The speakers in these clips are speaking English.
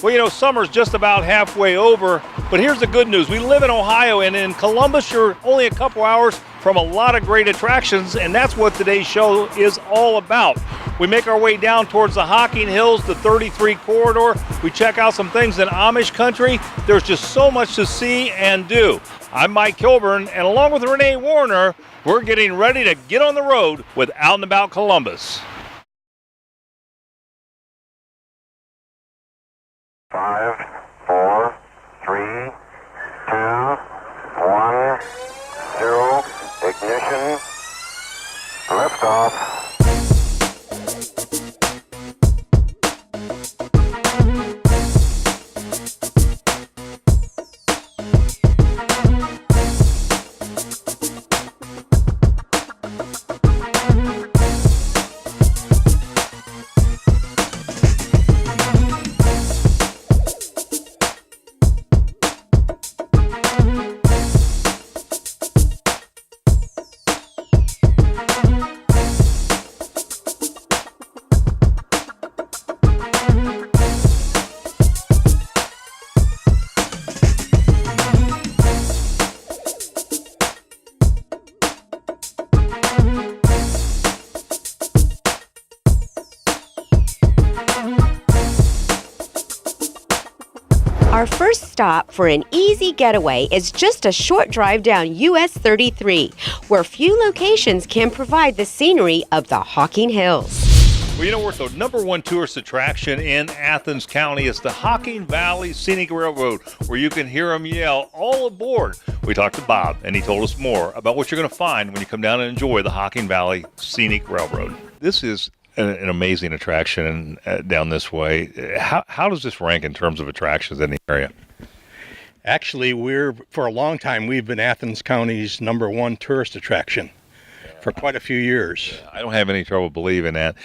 Well, summer's just about halfway over, but here's the good news. We live in Ohio, and in Columbus, you're only a couple hours from a lot of great attractions, and that's what today's show is all about. We make our way down towards the Hocking Hills, the 33 corridor. We check out some things in Amish country. There's just so much to see and do. I'm Mike Kilburn, and along with Renee Warner, we're getting ready to get on the road with Out and About Columbus. 5, 4, 3, 2, 1, 0, ignition, liftoff. Our first stop for an easy getaway is just a short drive down US 33, where few locations can provide the scenery of the Hocking Hills. Well, we're the number one tourist attraction in Athens County. It's the Hocking Valley Scenic Railroad, where you can hear them yell, "All aboard!" We talked to Bob, and he told us more about what you're going to find when you come down and enjoy the Hocking Valley Scenic Railroad. This is an amazing attraction down this way. How does this rank in terms of attractions in the area? Actually, for a long time, we've been Athens County's number one tourist attraction for quite a few years. I don't have any trouble believing that.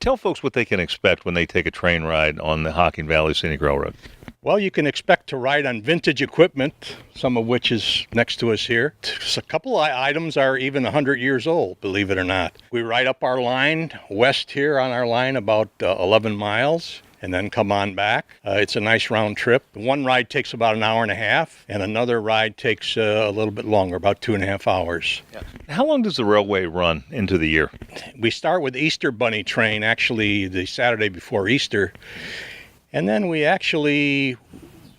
Tell folks what they can expect when they take a train ride on the Hocking Valley Scenic Railroad. Well, you can expect to ride on vintage equipment, some of which is next to us here. A couple of items are even 100 years old, believe it or not. We ride up our line west here on our line about 11 miles. And then come on back. It's a nice round trip. One ride takes about an hour and a half, and another ride takes a little bit longer, about 2.5 hours. Yeah. How long does the railway run into the year? We start with Easter Bunny train, actually the Saturday before Easter. And then we actually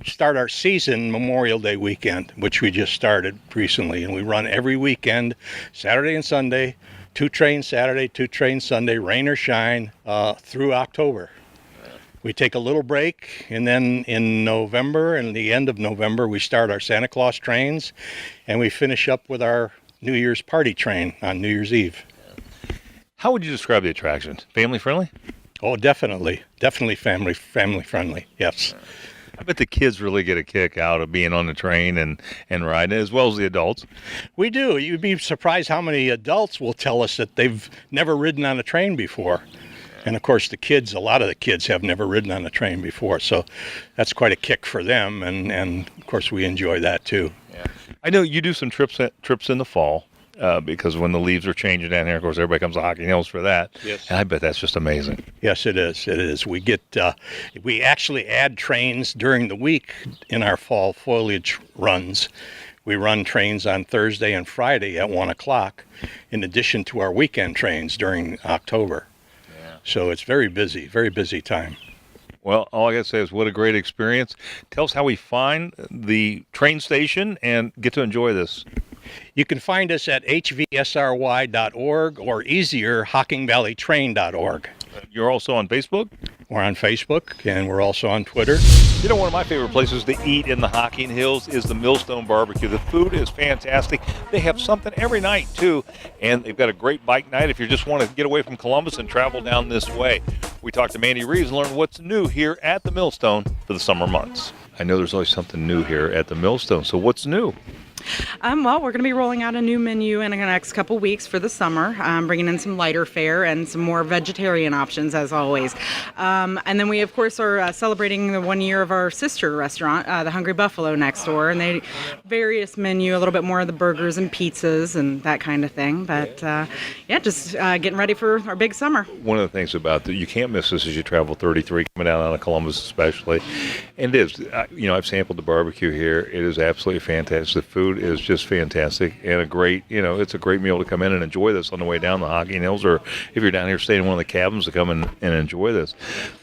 start our season Memorial Day weekend, which we just started recently. And we run every weekend, Saturday and Sunday, 2 trains Saturday, 2 trains Sunday, rain or shine, through October. We take a little break, and then in November and the end of November, we start our Santa Claus trains, and we finish up with our New Year's party train on New Year's Eve. How would you describe the attractions? Family friendly? Oh, definitely. Definitely family friendly, yes. I bet the kids really get a kick out of being on the train and riding, as well as the adults. We do. You'd be surprised how many adults will tell us that they've never ridden on a train before. And of course, a lot of the kids have never ridden on a train before, so that's quite a kick for them, and of course we enjoy that too. Yeah. I know you do some trips in the fall, because when the leaves are changing down here, of course, everybody comes to Hocking Hills for that. Yes. And I bet that's just amazing. Yes, it is. It is. We actually add trains during the week in our fall foliage runs. We run trains on Thursday and Friday at 1 o'clock, in addition to our weekend trains during October. So it's very busy time. Well, all I got to say is what a great experience. Tell us how we find the train station and get to enjoy this. You can find us at hvsry.org or easier, hockingvalleytrain.org. You're also on Facebook? We're on Facebook, and we're also on Twitter. One of my favorite places to eat in the Hocking Hills is the Millstone Barbecue. The food is fantastic. They have something every night, too, and they've got a great bike night if you just want to get away from Columbus and travel down this way. We talked to Mandy Reeves and learned what's new here at the Millstone for the summer months. I know there's always something new here at the Millstone, so what's new? Well, we're going to be rolling out a new menu in the next couple weeks for the summer, bringing in some lighter fare and some more vegetarian options, as always. And then we, of course, are celebrating the 1 year of our sister restaurant, the Hungry Buffalo next door, and they various menu, a little bit more of the burgers and pizzas and that kind of thing. But yeah, just getting ready for our big summer. One of the things about that you can't miss this as you travel 33, coming down out of Columbus especially. And it is, I've sampled the barbecue here. It is absolutely fantastic. The food is just fantastic and a great, it's a great meal to come in and enjoy this on the way down the Hocking Hills, or if you're down here staying in one of the cabins, to come in and enjoy this.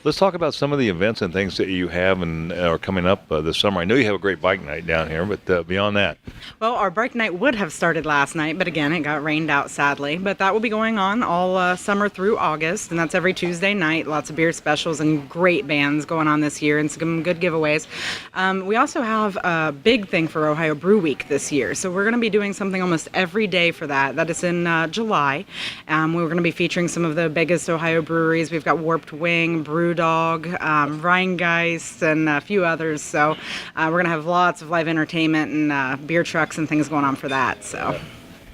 Let's talk about some of the events and things that you have and are coming up this summer. I know you have a great bike night down here, but beyond that. Well, our bike night would have started last night, but again, it got rained out sadly. But that will be going on all summer through August, and that's every Tuesday night. Lots of beer specials and great bands going on this year and some good giveaways. We also have a big thing for Ohio Brew Week this year. So we're going to be doing something almost every day for that. That is in July. We're going to be featuring some of the biggest Ohio breweries. We've got Warped Wing, Brewdog, Rheingeist, and a few others. So we're going to have lots of live entertainment and beer trucks and things going on for that. So.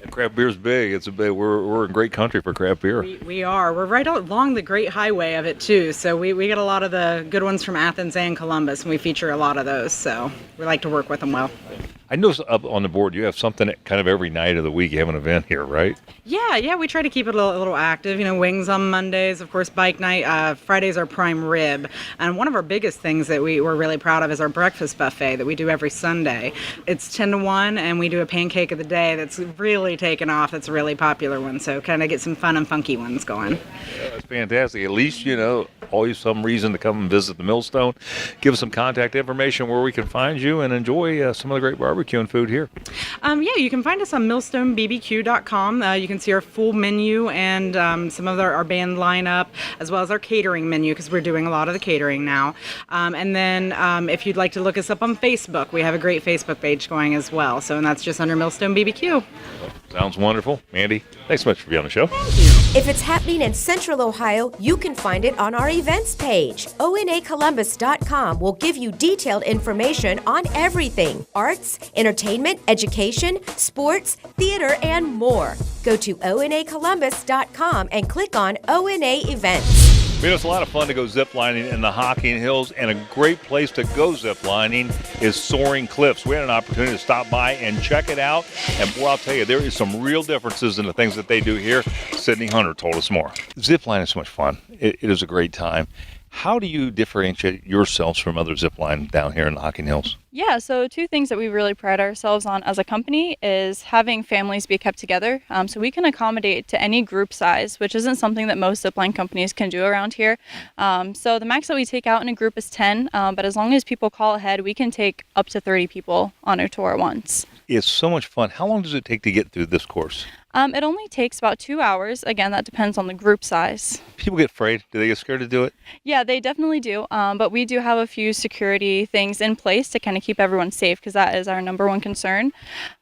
Craft beer's big. We're in great country for craft beer. We are. We're right along the Great Highway of it too. So we get a lot of the good ones from Athens and Columbus, and we feature a lot of those. So we like to work with them well. I noticed up on the board you have something kind of every night of the week. You have an event here, right? Yeah, we try to keep it a little active. Wings on Mondays, of course, bike night. Fridays are prime rib. And one of our biggest things that we're really proud of is our breakfast buffet that we do every Sunday. It's 10 to 1, and we do a pancake of the day that's really taken off. It's a really popular one, so kind of get some fun and funky ones going. Yeah, that's fantastic. At least, always some reason to come and visit the Millstone. Give us some contact information where we can find you and enjoy some of the great barbecue and food here. You can find us on millstonebbq.com. You can see our full menu and some of our band lineup, as well as our catering menu, because we're doing a lot of the catering now. And then if you'd like to look us up on Facebook, we have a great Facebook page going as well. And that's just under Millstone BBQ. Sounds wonderful. Andy, thanks so much for being on the show. Thank you. If it's happening in Central Ohio, you can find it on our events page. onacolumbus.com will give you detailed information on everything: arts, entertainment, education, sports, theater, and more. Go to onacolumbus.com and click on ONA Events. It's a lot of fun to go ziplining in the Hocking Hills, and a great place to go ziplining is Soaring Cliffs. We had an opportunity to stop by and check it out, and boy, I'll tell you, there is some real differences in the things that they do here. Sydney Hunter told us more. Ziplining is so much fun. It is a great time. How do you differentiate yourselves from other ziplining down here in the Hocking Hills? Yeah, so two things that we really pride ourselves on as a company is having families be kept together. So we can accommodate to any group size, which isn't something that most zipline companies can do around here. So the max that we take out in a group is 10, but as long as people call ahead, we can take up to 30 people on a tour at once. It's so much fun. How long does it take to get through this course? It only takes about 2 hours. Again, that depends on the group size. People get afraid. Do they get scared to do it? Yeah, they definitely do. But we do have a few security things in place to kind of keep everyone safe, because that is our number one concern.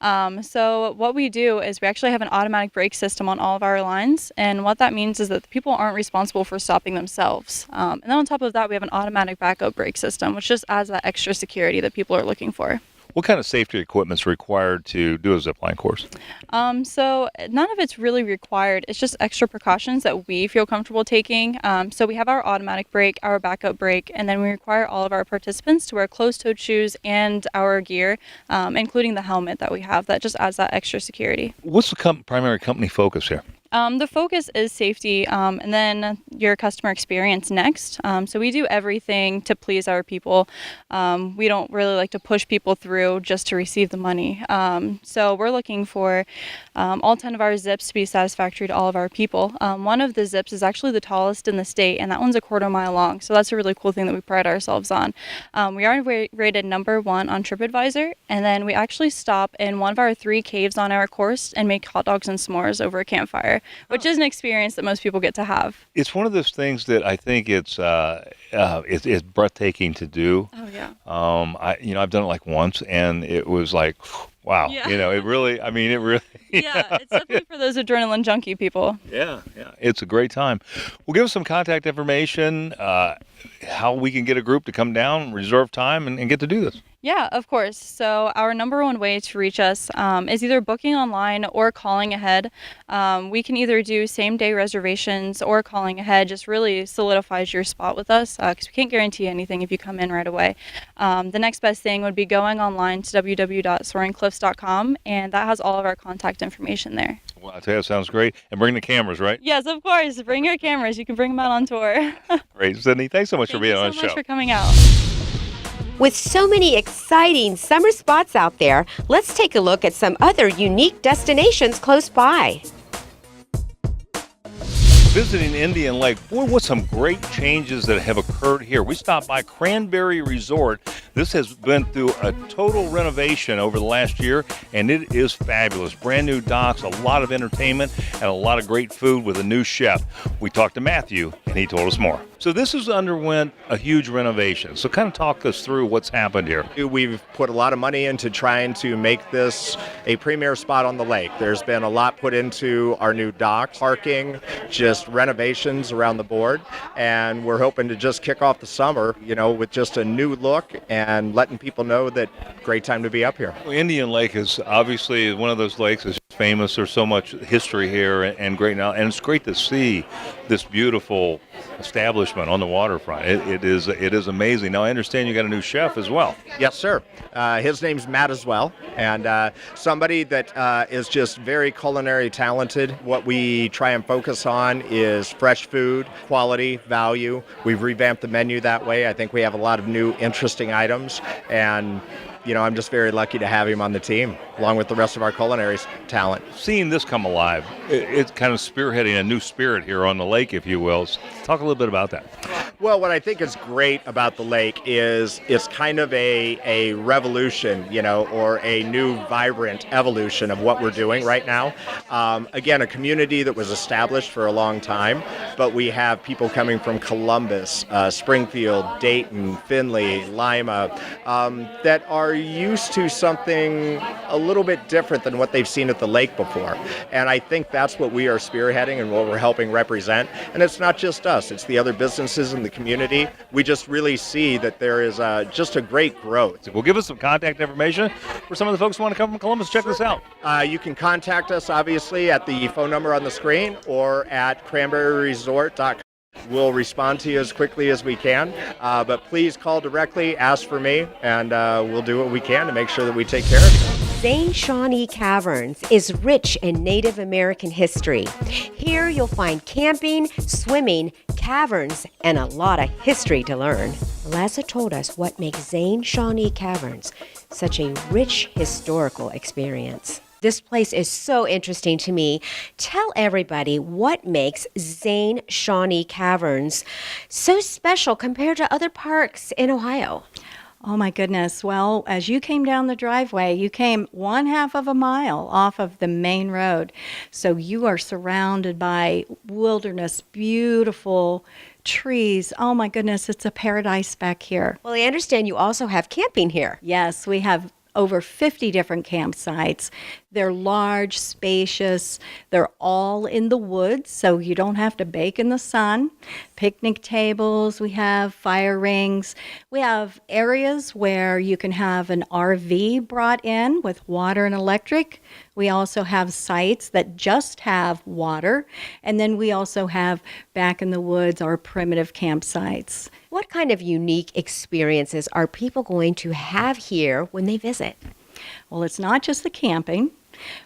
So what we do is we actually have an automatic brake system on all of our lines. And what that means is that the people aren't responsible for stopping themselves. And then on top of that, we have an automatic backup brake system, which just adds that extra security that people are looking for. What kind of safety equipment is required to do a zipline course? So none of it's really required. It's just extra precautions that we feel comfortable taking. So we have our automatic brake, our backup brake, and then we require all of our participants to wear closed-toed shoes and our gear, including the helmet that we have. That just adds that extra security. What's the primary company focus here? The focus is safety, and then your customer experience next. So we do everything to please our people. We don't really like to push people through just to receive the money. So we're looking for all 10 of our zips to be satisfactory to all of our people. One of the zips is actually the tallest in the state, and that one's a 1/4 mile long. So that's a really cool thing that we pride ourselves on. We are rated number 1 on TripAdvisor, and then we actually stop in one of our 3 caves on our course and make hot dogs and s'mores over a campfire, which is an experience that most people get to have. It's one of those things that I think it's breathtaking to do. Oh yeah. I've done it like once, and it was like, wow. Yeah. It really. Yeah, it's definitely for those adrenaline junkie people. Yeah. It's a great time. Well, give us some contact information, how we can get a group to come down, reserve time, and get to do this. Yeah, of course. So our number one way to reach us is either booking online or calling ahead. We can either do same day reservations or calling ahead. Just really solidifies your spot with us because we can't guarantee anything if you come in right away. The next best thing would be going online to www.soaringcliffs.com, and that has all of our contact information there. Well, I tell you, that sounds great. And bring the cameras, right? Yes, of course. Bring your cameras. You can bring them out on tour. Great. Sydney, thanks so much for being on the Thank you so show. much for coming out. With so many exciting summer spots out there, let's take a look at some other unique destinations close by. Visiting Indian Lake, boy, what some great changes that have occurred here. We stopped by Cranberry Resort. This has been through a total renovation over the last year, and it is fabulous. Brand new docks, a lot of entertainment, and a lot of great food with a new chef. We talked to Matthew, and he told us more. So this has underwent a huge renovation. So kind of talk us through what's happened here. We've put a lot of money into trying to make this a premier spot on the lake. There's been a lot put into our new dock, parking, just renovations around the board, and we're hoping to just kick off the summer, with just a new look and letting people know that great time to be up here. Well, Indian Lake is obviously one of those lakes that's famous. There's so much history here and great now, and it's great to see this beautiful establishment on the waterfront. It is amazing. Now I understand you got a new chef as well. Yes, sir. His name's Matt as well, and somebody that is just very culinary talented. What we try and focus on is fresh food, quality, value. We've revamped the menu that way. I think we have a lot of new interesting items, and I'm just very lucky to have him on the team, along with the rest of our culinary talent. Seeing this come alive, it's kind of spearheading a new spirit here on the lake, if you will. So talk a little bit about that. Well, what I think is great about the lake is it's kind of a revolution, or a new vibrant evolution of what we're doing right now. Again, a community that was established for a long time, but we have people coming from Columbus, Springfield, Dayton, Findlay, Lima, that are used to something a little bit different than what they've seen at the lake before. And I think that's what we are spearheading and what we're helping represent. And it's not just us, it's the other businesses in the community. We just really see that there is just a great growth. Well, give us some contact information for some of the folks who want to come from Columbus. Check this out. You can contact us, obviously, at the phone number on the screen or at cranberryresort.com. We'll respond to you as quickly as we can, but please call directly, ask for me, and we'll do what we can to make sure that we take care of you. Zane Shawnee Caverns is rich in Native American history. Here you'll find camping, swimming, caverns, and a lot of history to learn. Liza told us what makes Zane Shawnee Caverns such a rich historical experience. This place is so interesting to me. Tell everybody what makes Zane Shawnee Caverns so special compared to other parks in Ohio. Oh my goodness. Well, as you came down the driveway, you came 1/2 of a mile off of the main road. So you are surrounded by wilderness, beautiful trees. Oh my goodness, it's a paradise back here. Well, I understand you also have camping here. Yes, we have over 50 different campsites. They're large, spacious. They're all in the woods, so you don't have to bake in the sun. Picnic tables, we have fire rings. We have areas where you can have an RV brought in with water and electric. We also have sites that just have water. And then we also have back in the woods our primitive campsites. What kind of unique experiences are people going to have here when they visit? Well, it's not just the camping.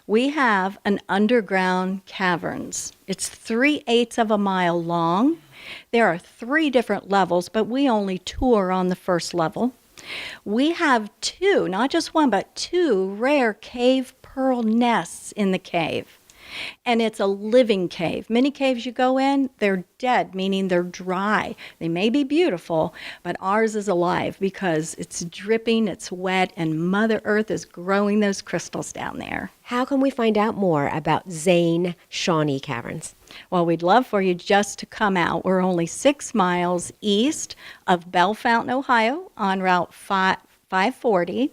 We have an underground caverns. It's 3/8 of a mile long. There are 3 different levels, but we only tour on the first level. We have 2, not just 1, but 2 rare cave pearl nests in the cave. And it's a living cave. Many caves you go in, they're dead, meaning they're dry. They may be beautiful, but ours is alive because it's dripping, it's wet, and Mother Earth is growing those crystals down there. How can we find out more about Zane Shawnee Caverns? Well, we'd love for you just to come out. We're only 6 miles east of Bell Fountain, Ohio, on Route 540.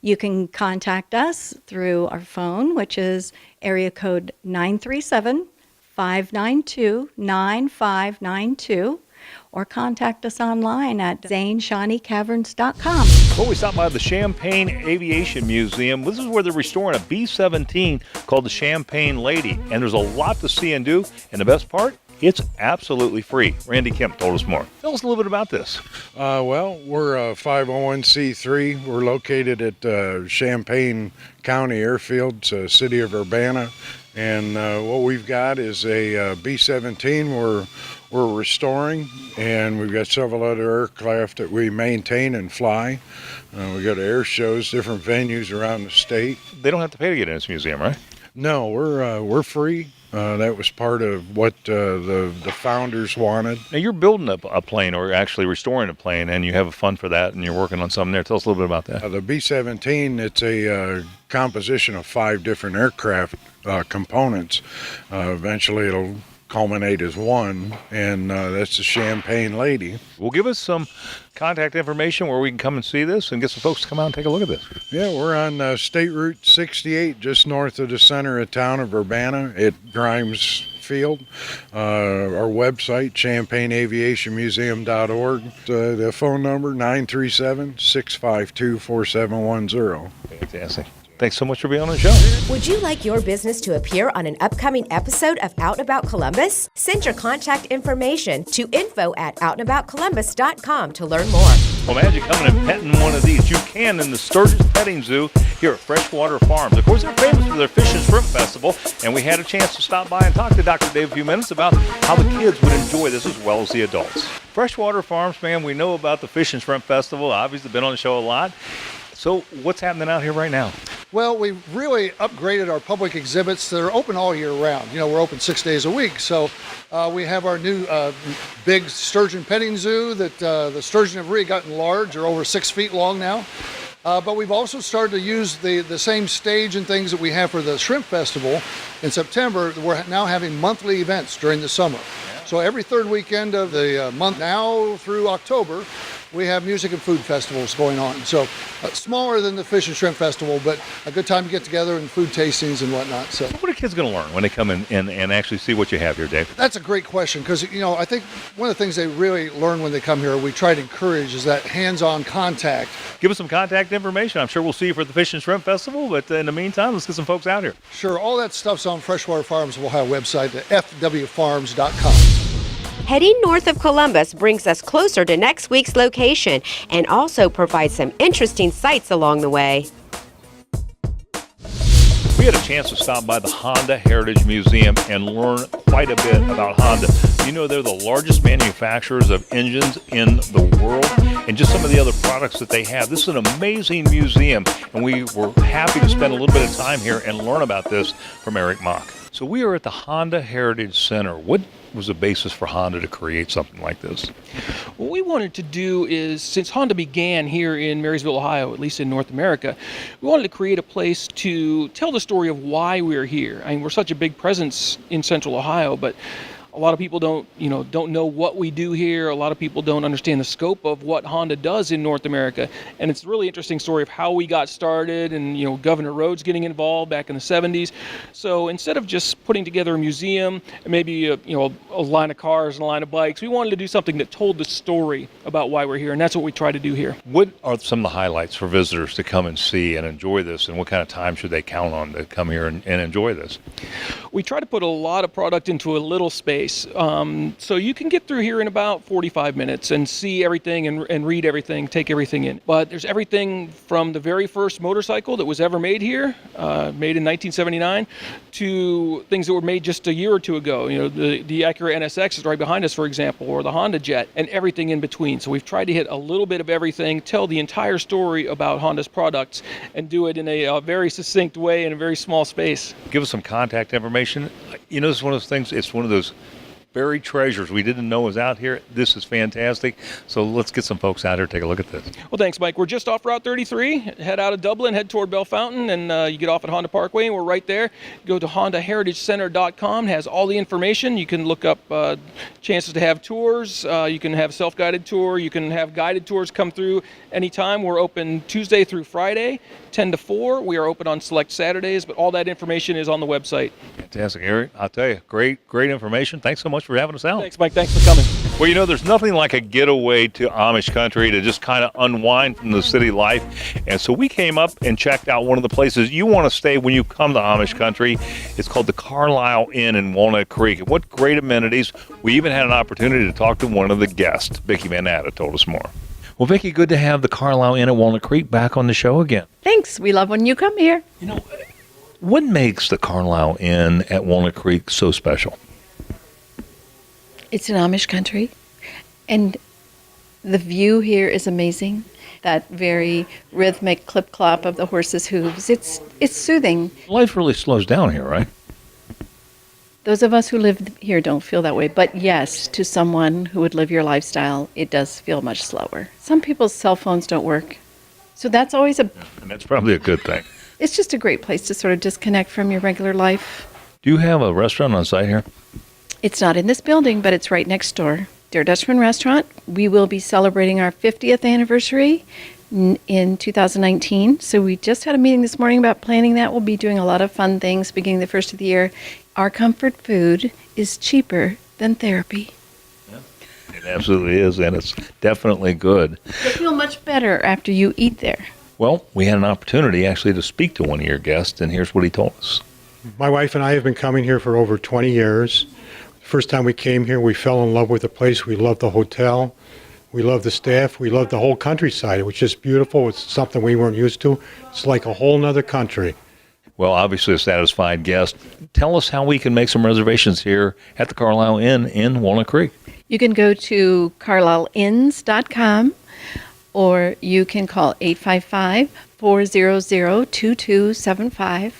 You can contact us through our phone, which is area code 937-592-9592, or contact us online at zanesshawneecaverns.com. Well, we stopped by the Champagne Aviation Museum. This is where they're restoring a B-17 called the Champagne Lady. And there's a lot to see and do. And the best part, it's absolutely free. Randy Kemp told us more. Tell us a little bit about this. Well, we're a 501c3. We're located at Champaign County Airfield, city of Urbana. And what we've got is a B-17 we're restoring, and we've got several other aircraft that we maintain and fly. We go to air shows, different venues around the state. They don't have to pay to get in this museum, right? No, we're free. That was part of what the founders wanted. Now, you're building a plane, or actually restoring a plane, and you have a fund for that, and you're working on something there. Tell us a little bit about that. The B-17, it's a composition of 5 different aircraft components. Eventually, it'll culminate as one, and that's the Champagne Lady. Well, give us some contact information where we can come and see this and get some folks to come out and take a look at this. Yeah, we're on State Route 68, just north of the center of town of Urbana at Grimes Field. Our website, champagneaviationmuseum.org. The phone number, 937-652-4710. Fantastic. Thanks so much for being on the show. Would you like your business to appear on an upcoming episode of Out and About Columbus? Send your contact information to info@outandaboutcolumbus.com to learn more. Well, imagine coming and petting one of these. You can in the Sturgis Petting Zoo here at Freshwater Farms. Of course, they're famous for their Fish and Shrimp Festival, and we had a chance to stop by and talk to Dr. Dave a few minutes about how the kids would enjoy this as well as the adults. Freshwater Farms, man, we know about the Fish and Shrimp Festival. Obviously, been on the show a lot. So what's happening out here right now? Well, we've really upgraded our public exhibits that are open all year round. You know, we're open 6 days a week. So we have our new big sturgeon petting zoo that the sturgeon have really gotten large. They're over 6 feet long now. But we've also started to use the same stage and things that we have for the Shrimp Festival in September. We're now having monthly events during the summer. So every third weekend of the month now through October, we have music and food festivals going on. So smaller than the Fish and Shrimp Festival, but a good time to get together and food tastings and whatnot. So what are kids going to learn when they come in and actually see what you have here, Dave? That's a great question, because, you know, I think one of the things they really learn when they come here, we try to encourage, is that hands-on contact. Give us some contact information. I'm sure we'll see you for the Fish and Shrimp Festival, but in the meantime, let's get some folks out here. Sure, all that stuff's on Freshwater Farms Ohio website at fwfarms.com. Heading north of Columbus brings us closer to next week's location and also provides some interesting sights along the way. We had a chance to stop by the Honda Heritage Museum and learn quite a bit about Honda. You know, they're the largest manufacturers of engines in the world, and just some of the other products that they have. This is an amazing museum, and we were happy to spend a little bit of time here and learn about this from Eric Mock. So we are at the Honda Heritage Center. What was the basis for Honda to create something like this? What we wanted to do is, since Honda began here in Marysville, Ohio, at least in North America, we wanted to create a place to tell the story of why we're here. I mean, we're such a big presence in Central Ohio, but a lot of people don't know what we do here. A lot of people don't understand the scope of what Honda does in North America. And it's a really interesting story of how we got started, and, you know, Governor Rhodes getting involved back in the 70s. So instead of just putting together a museum and maybe a line of cars and a line of bikes, we wanted to do something that told the story about why we're here, and that's what we try to do here. What are some of the highlights for visitors to come and see and enjoy this, and what kind of time should they count on to come here and enjoy this? We try to put a lot of product into a little space. So you can get through here in about 45 minutes and see everything and read everything, take everything in. But there's everything from the very first motorcycle that was ever made here, made in 1979, to things that were made just a year or two ago. You know, the Acura NSX is right behind us, for example, or the Honda Jet, and everything in between. So we've tried to hit a little bit of everything, tell the entire story about Honda's products, and do it in a very succinct way in a very small space. Give us some contact information. You know, this is one of those things, it's one of those buried treasures we didn't know was out here. This is fantastic. So let's get some folks out here, take a look at this. Well, thanks, Mike. We're just off Route 33. Head out of Dublin, head toward Bell Fountain, and you get off at Honda Parkway, and we're right there. Go to HondaHeritageCenter.com. It has all the information. You can look up chances to have tours. You can have self-guided tour. You can have guided tours come through anytime. We're open Tuesday through Friday, 10 to 4. We are open on select Saturdays, but all that information is on the website. Fantastic, Eric. I'll tell you, great information. Thanks so much for having us out. Thanks, Mike. Thanks for coming. Well, there's nothing like a getaway to Amish country to just kind of unwind from the city life. And so we came up and checked out one of the places you want to stay when you come to Amish country. It's called the Carlisle Inn in Walnut Creek. And what great amenities. We even had an opportunity to talk to one of the guests. Vicki Van Natta told us more. Well, Vicki, good to have the Carlisle Inn at Walnut Creek back on the show again. Thanks. We love when you come here. What makes the Carlisle Inn at Walnut Creek so special? It's an Amish country, and the view here is amazing. That very rhythmic clip-clop of the horses' hooves. It's soothing. Life really slows down here, right? Those of us who live here don't feel that way, but yes, to someone who would live your lifestyle, it does feel much slower. Some people's cell phones don't work, so that's always And that's probably a good thing. It's just a great place to sort of disconnect from your regular life. Do you have a restaurant on site here? It's not in this building, but it's right next door. Der Dutchman Restaurant. We will be celebrating our 50th anniversary in 2019. So we just had a meeting this morning about planning that. We'll be doing a lot of fun things beginning the first of the year. Our comfort food is cheaper than therapy. It absolutely is, and it's definitely good. You feel much better after you eat there. Well, we had an opportunity actually to speak to one of your guests, and here's what he told us. My wife and I have been coming here for over 20 years. First time we came here, we fell in love with the place. We loved the hotel. We loved the staff. We loved the whole countryside. It was just beautiful. It's something we weren't used to. It's like a whole nother country. Well, obviously a satisfied guest. Tell us how we can make some reservations here at the Carlisle Inn in Walnut Creek. You can go to carlisleins.com or you can call 855-400-2275.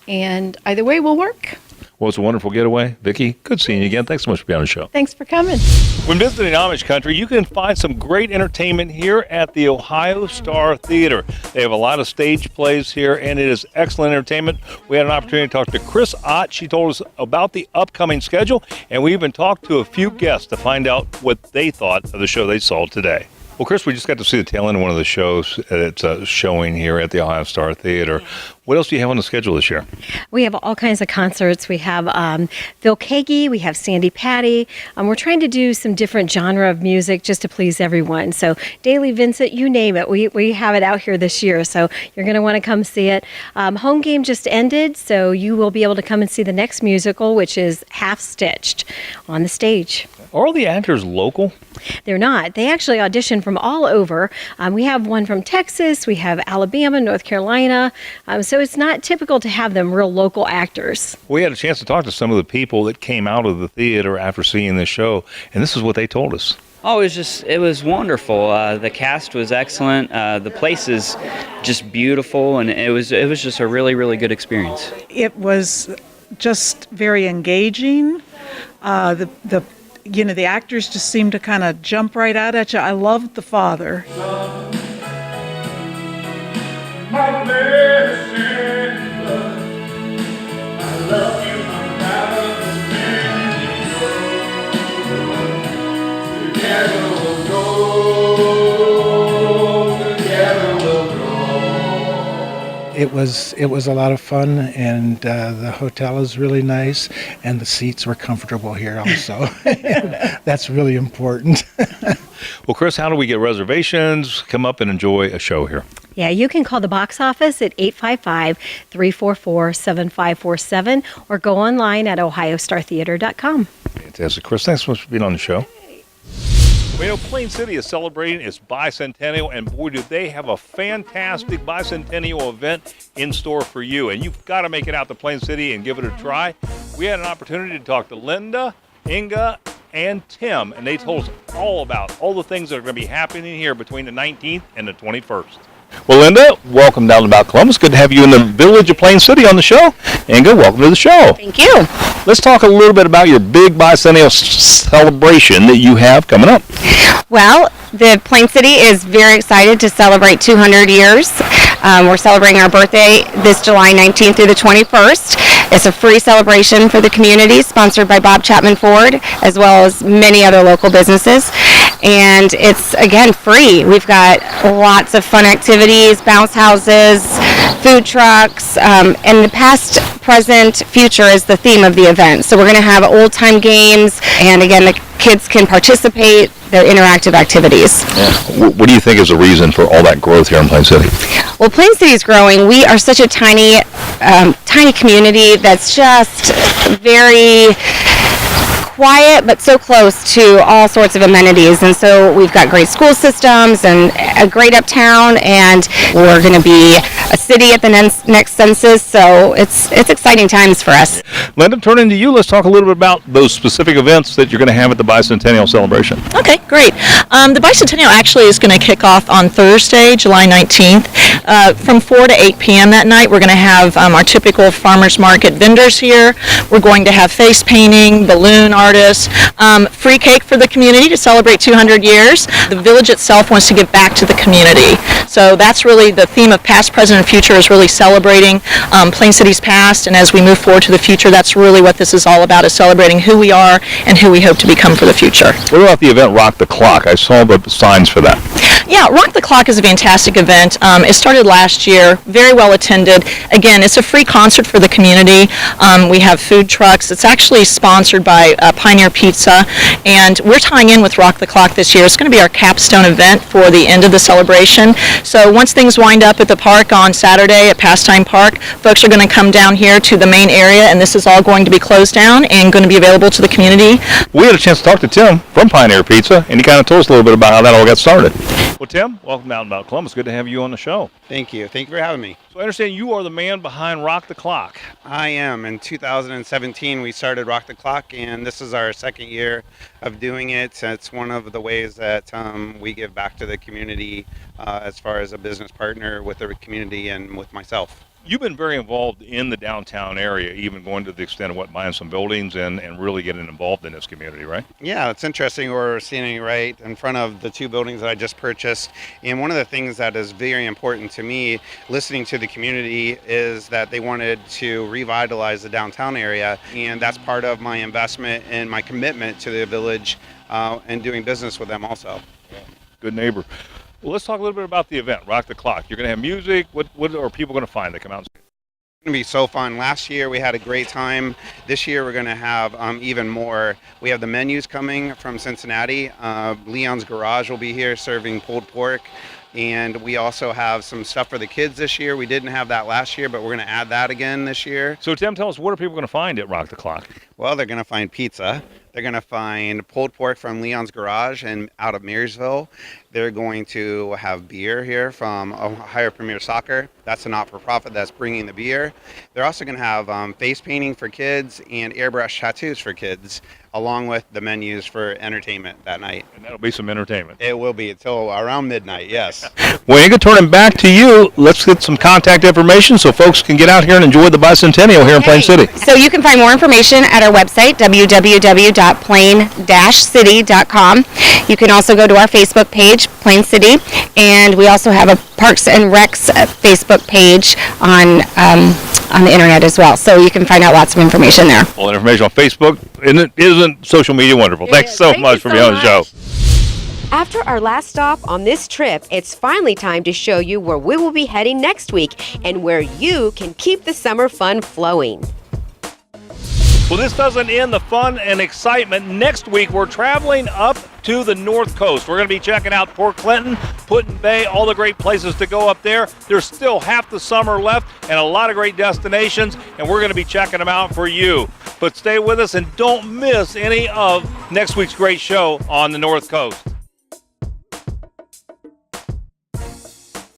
And either way will work. Well, it's a wonderful getaway. Vicki, good seeing you again. Thanks so much for being on the show. Thanks for coming. When visiting Amish country, you can find some great entertainment here at the Ohio Star Theater. They have a lot of stage plays here, and it is excellent entertainment. We had an opportunity to talk to Chris Ott. She told us about the upcoming schedule, and we even talked to a few guests to find out what they thought of the show they saw today. Well, Chris, we just got to see the tail end of one of the shows that's showing here at the Ohio Star Theater. What else do you have on the schedule this year? We have all kinds of concerts. We have Phil Kagi, we have Sandy Patty. We're trying to do some different genre of music just to please everyone. So Daily Vincent, you name it. We have it out here this year, so you're going to want to come see it. Home game just ended, so you will be able to come and see the next musical, which is Half Stitched, on the stage. Are all the actors local? They're not. They actually audition from all over. We have one from Texas. We have Alabama, North Carolina. So it's not typical to have them real local actors. We had a chance to talk to some of the people that came out of the theater after seeing this show, and this is what they told us. Oh, it was wonderful. The cast was excellent. The place is just beautiful, and it was just a really, really good experience. It was just very engaging. The actors just seemed to kind of jump right out at you. I loved the father. My flesh and blood, I love you, I'm together we'll go, together we'll go. It was a lot of fun, and the hotel is really nice, and the seats were comfortable here also. That's really important. Well, Chris, how do we get reservations? Come up and enjoy a show here. Yeah, you can call the box office at 855-344-7547 or go online at ohiostartheater.com. Fantastic. Chris, thanks so much for being on the show. Well, Plain City is celebrating its bicentennial, and boy, do they have a fantastic bicentennial event in store for you. And you've got to make it out to Plain City and give it a try. We had an opportunity to talk to Linda, Inga, and Tim, and they told us all about all the things that are going to be happening here between the 19th and the 21st. Well, Linda, welcome down to About Columbus. Good to have you in the village of Plain City on the show. Inga, welcome to the show. Thank you. Let's talk a little bit about your big bicentennial celebration that you have coming up. Well, the Plain City is very excited to celebrate 200 years. We're celebrating our birthday this July 19th through the 21st. It's a free celebration for the community, sponsored by Bob Chapman Ford, as well as many other local businesses. And it's, again, free. We've got lots of fun activities, bounce houses, food trucks, and the past, present, future is the theme of the event. So we're going to have old-time games, and again, the kids can participate. They're interactive activities. What do you think is the reason for all that growth here in Plain City? Well, Plain City is growing. We are such a tiny community that's just very quiet but so close to all sorts of amenities, and so we've got great school systems and a great uptown, and we're going to be a city at the next census, so it's exciting times for us. Linda, turning to you, let's talk a little bit about those specific events that you're going to have at the Bicentennial celebration. Okay, great. The Bicentennial actually is going to kick off on Thursday, July 19th. From 4 to 8 p.m. that night, we're going to have our typical farmers market vendors here. We're going to have face painting, balloon artists, free cake for the community to celebrate 200 years. The village itself wants to give back to the community. So that's really the theme of past, present, and future, is really celebrating Plain City's past, and as we move forward to the future, that's really what this is all about, is celebrating who we are and who we hope to become for the future. What about the event Rock the Clock? I saw the signs for that. Yeah, Rock the Clock is a fantastic event. It started last year, very well attended. Again, it's a free concert for the community. We have food trucks. It's actually sponsored by Pioneer Pizza, and we're tying in with Rock the Clock this year. It's going to be our capstone event for the end of the celebration. So once things wind up at the park on Saturday at Pastime Park, folks are going to come down here to the main area, and this is all going to be closed down and going to be available to the community. We had a chance to talk to Tim from Pioneer Pizza, and he kind of told us a little bit about how that all got started. Well, Tim, welcome to Out and About Columbus. Good to have you on the show. Thank you. Thank you for having me. So I understand you are the man behind Rock the Clock. I am. In 2017, we started Rock the Clock, and this is our second year of doing it. It's one of the ways that we give back to the community as far as a business partner with the community and with myself. You've been very involved in the downtown area, even going to the extent of buying some buildings and really getting involved in this community, right? Yeah, it's interesting. We're standing right in front of the two buildings that I just purchased. And one of the things that is very important to me, listening to the community, is that they wanted to revitalize the downtown area. And that's part of my investment and my commitment to the village and doing business with them also. Good neighbor. Well, let's talk a little bit about the event, Rock the Clock. You're going to have music. What are people going to find that come out and see? It's going to be so fun. Last year we had a great time. This year we're going to have even more. We have the menus coming from Cincinnati. Leon's Garage will be here serving pulled pork. And we also have some stuff for the kids this year. We didn't have that last year, but we're going to add that again this year. So Tim, tell us, what are people going to find at Rock the Clock? Well, they're going to find pizza. They're going to find pulled pork from Leon's Garage and out of Marysville. They're going to have beer here from Ohio Premier Soccer. That's a not-for-profit that's bringing the beer. They're also going to have face painting for kids and airbrush tattoos for kids, along with the menus for entertainment that night. And that'll be some entertainment. It will be until around midnight, yes. Well, Inga, turning back to you, let's get some contact information so folks can get out here and enjoy the Bicentennial here in Plain City. So you can find more information at our website, www.plain-city.com. You can also go to our Facebook page, Plain City, and we also have a Parks and Recs Facebook page on the internet as well. So you can find out lots of information there. All that information on Facebook. Isn't social media wonderful? Thanks so much for being on the show. After our last stop on this trip, it's finally time to show you where we will be heading next week and where you can keep the summer fun flowing. Well, this doesn't end the fun and excitement. Next week, we're traveling up to the North Coast. We're going to be checking out Port Clinton, Put-in Bay, all the great places to go up there. There's still half the summer left and a lot of great destinations, and we're going to be checking them out for you. But stay with us and don't miss any of next week's great show on the North Coast.